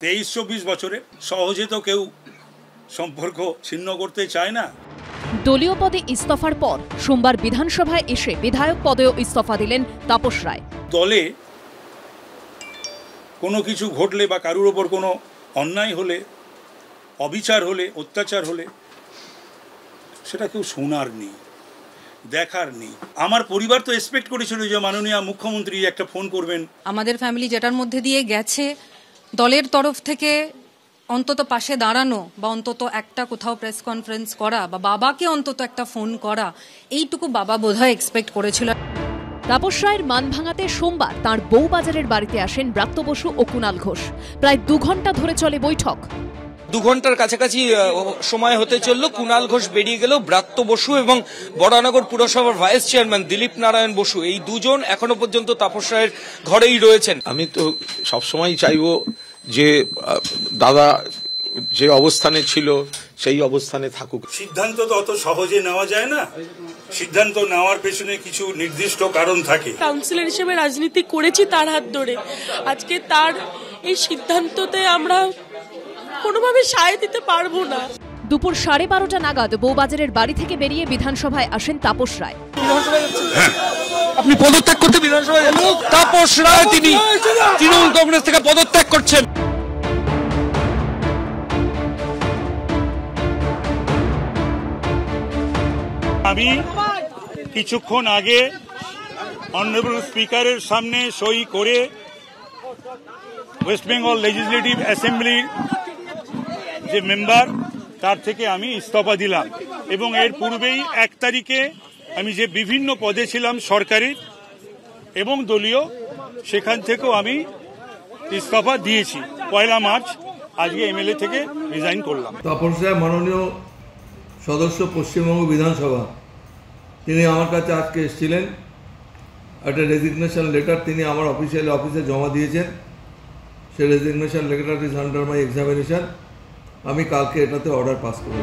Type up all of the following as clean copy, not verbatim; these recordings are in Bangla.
23-24 বছরে সহজে তো কেউ সম্পর্ক ছিন্ন করতে চায় না। দলীয় পদে ইস্তফার পর সোমবার বিধানসভায় এসে বিধায়ক পদেও ইস্তফা দিলেন তাপস রায়। দলে কোনো কিছু ঘটলে বা কারুর ওপর কোনো অন্যায় হলে, অবিচার হলে, অত্যাচার হলে সেটা কেউ শোনার নেই, দেখার নেই। আমার পরিবার তো এক্সপেক্ট করেছিল যে মাননীয় মুখ্যমন্ত্রী একটা ফোন করবেন। আমাদের ফ্যামিলি যেটার মধ্যে দিয়ে গেছে, দলের তরফ থেকে অন্তত পাশে দাঁড়ানো বা অন্তত একটা কোথাও প্রেস কনফারেন্স করা বা বাবাকে অন্তত একটা ফোন করা, এইটুকু বাবা বোধহয় এক্সপেক্ট করেছিল। তাপস রায়ের মান ভাঙাতে সোমবার তাঁর বউবাজারের বাড়িতে আসেন ব্রাত্য বসু ও কুণাল ঘোষ। প্রায় 2 ঘন্টা ধরে চলে বৈঠক। 2 ঘন্টার কাছাকাছি সময় হতে চলল। কুণাল ঘোষ বেরিয়ে গেল। ব্রাত্য বসু এবং বরানগর পুরসভার ভাইস চেয়ারম্যান দিলীপ নারায়ণ বসু, এই দুজন এখনো পর্যন্ত তাপস রায়ের ঘরেই রয়েছেন। আমি তো সবসময় চাইবো যে দাদা যে অবস্থানে ছিল সেই অবস্থানে থাকুক। সিদ্ধান্ত তো অত সহজে নেওয়া যায় না, সিদ্ধান্ত নেওয়ার পেছনে কিছু নির্দিষ্ট কারণ থাকে। কাউন্সিলর হিসেবে রাজনীতি করেছি তার হাত ধরে, আজকে তার এই সিদ্ধান্ততে আমরা কোনোভাবে সায় দিতে পারবো না। দুপুর 12:30 নাগাদ বউবাজারের বাড়ি থেকে বেরিয়ে বিধানসভায় আসেন তাপস রায়। আপনি পদত্যাগ করতে বিধানসভায় তাপস রায় তিনি তৃণমূল কংগ্রেস থেকে পদত্যাগ করছেন। আমি কিছুক্ষণ আগে অনারেবল স্পিকারের সামনে সই করে ওয়েস্ট বেঙ্গল লেজিসলেটিভ অ্যাসেম্বলির যে মেম্বার তার থেকে আমি ইস্তফা দিলাম এবং এর পূর্বেই 1 তারিখে আমি যে বিভিন্ন পদে ছিলাম সরকারি এবং দলীয়, সেখান থেকেও আমি ইস্তফা দিয়েছি। 1 মার্চ আজকে এমএলএ থেকে রিজাইন করলাম। তাপস রায় মাননীয় সদস্য পশ্চিমবঙ্গ বিধানসভা, তিনি আমার কাছে আজকে এসেছিলেন। একটা রেজিগনেশন লেটার তিনি আমার অফিসে জমা দিয়েছেন। সেই resignation letter is under my examination. আমি কালকে এটাতে অর্ডার পাস করব।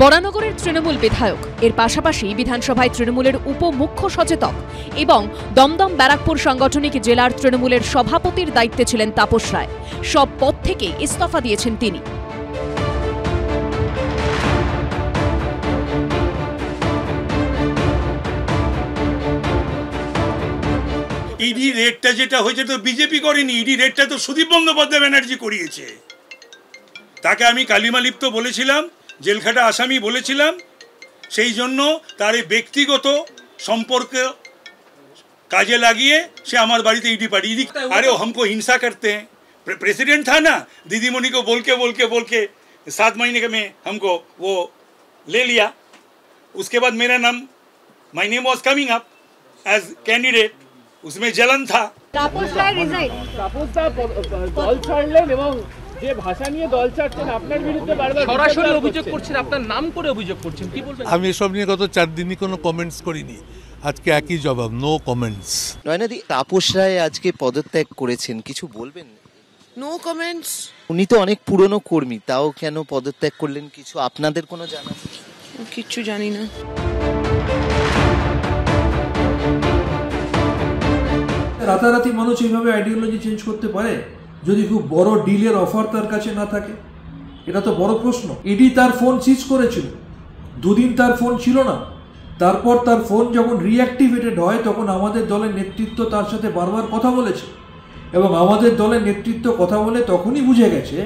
বরানগরের তৃণমূল বিধায়ক, এর পাশাপাশি বিধানসভায় তৃণমূলের উপ মুখ্য সচেতক এবং দমদম ব্যারাকপুর সাংগঠনিক জেলার তৃণমূলের সভাপতির দায়িত্বে ছিলেন তাপস রায়। সব পদ থেকে ইস্তফা দিয়েছেন তিনি। ইডি রেডটা যেটা হয়েছে তো বিজেপি করেনি, ইডি রেডটা তো সুদীপ বন্দ্যোপাধ্যায় ব্যানার্জি করিয়েছে। তাকে আমি কালিমালিপ্ত বলেছিলাম, জেলখাটা আসামি বলেছিলাম। সেই জন্য তার এই ব্যক্তিগত সম্পর্ক কাজে লাগিয়ে সে আমার বাড়িতে ইডি পাঠিয়ে दी। अरे हमको हिंसा करते हैं। प्रेसिडेंट था ना, दीदीमणि को बोल के 7 महीने में हमको वो ले लिया। उसके बाद मेरा नाम, my name was coming up as candidate, उसमें जलन था। তাপস রায় রিজাইন, তাপস দা দল ছাড়লেন এবং যে ভাষা নিয়ে দল ছাড়ছেন আপনার বিরুদ্ধে বারবার সরাসরি অভিযোগ করছেন, আপনার নাম করে অভিযোগ করছেন, কি বলবেন? আমি এসব নিয়ে গত 4 দিনই কোনো কমেন্টস করিনি, আজকে একই জবাব, নো কমেন্টস। নয়নাদি, তাপস রায় আজকে পদত্যাগ করেছেন, কিছু বলবেন? No comments. উনি তো অনেক পুরনো কর্মী, তাও কেন পদত্যাগ করলেন, কিছু আপনাদের কোনো জানা? কিচ্ছু জানি না। রাতারাতি মানুষ এইভাবে আইডিওলজি চেঞ্জ করতে পারে যদি খুব বড় ডিলের অফার তার কাছে না থাকে? এটা তো বড় প্রশ্ন। ইডি তার ফোন সিজ করেছিল, 2 দিন তার ফোন ছিল না। তারপর তার ফোন যখন রিঅ্যাক্টিভেটেড হয় তখন আমাদের দলের নেতৃত্ব তার সাথে বারবার কথা বলেছে এবং আমাদের দলের নেতৃত্ব কথা বলে তখনই বুঝে গেছে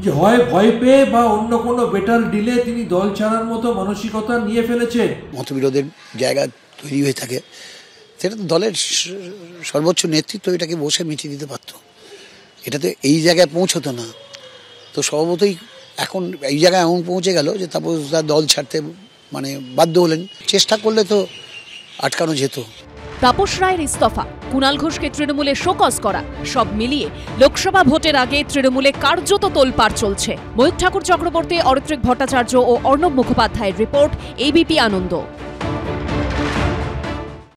যে হয় ভয় পেয়ে বা অন্য কোনো বেটার ডিলে তিনি দল ছাড়ার মতো মানসিকতা নিয়ে ফেলেছেন। মতবিরোধের জায়গা তৈরি হয়ে থাকে, সেটা তো দলের সর্বোচ্চ নেতৃত্ব এটাকে বসে মিটিয়ে দিতে পারত। এটা তো এই জায়গায় পৌঁছতো না। তো স্বভাবতই এখন এই জায়গায় এমন পৌঁছে গেল যে তারপর দল ছাড়তে বাধ্য হলেন। চেষ্টা করলে তো আটকানো যেত। তাপস রায়ের ইস্তফা, কুণাল ঘোষকে তৃণমূলে শোকজ করা, সব মিলিয়ে লোকসভা ভোটের আগে তৃণমূলে কার্যত তোলপাড় চলছে। ময়ূর ঠাকুর চক্রবর্তী, অরিত্রিক ভট্টাচার্য ও অর্ণব মুখোপাধ্যায়ের রিপোর্ট, এবিপি আনন্দ।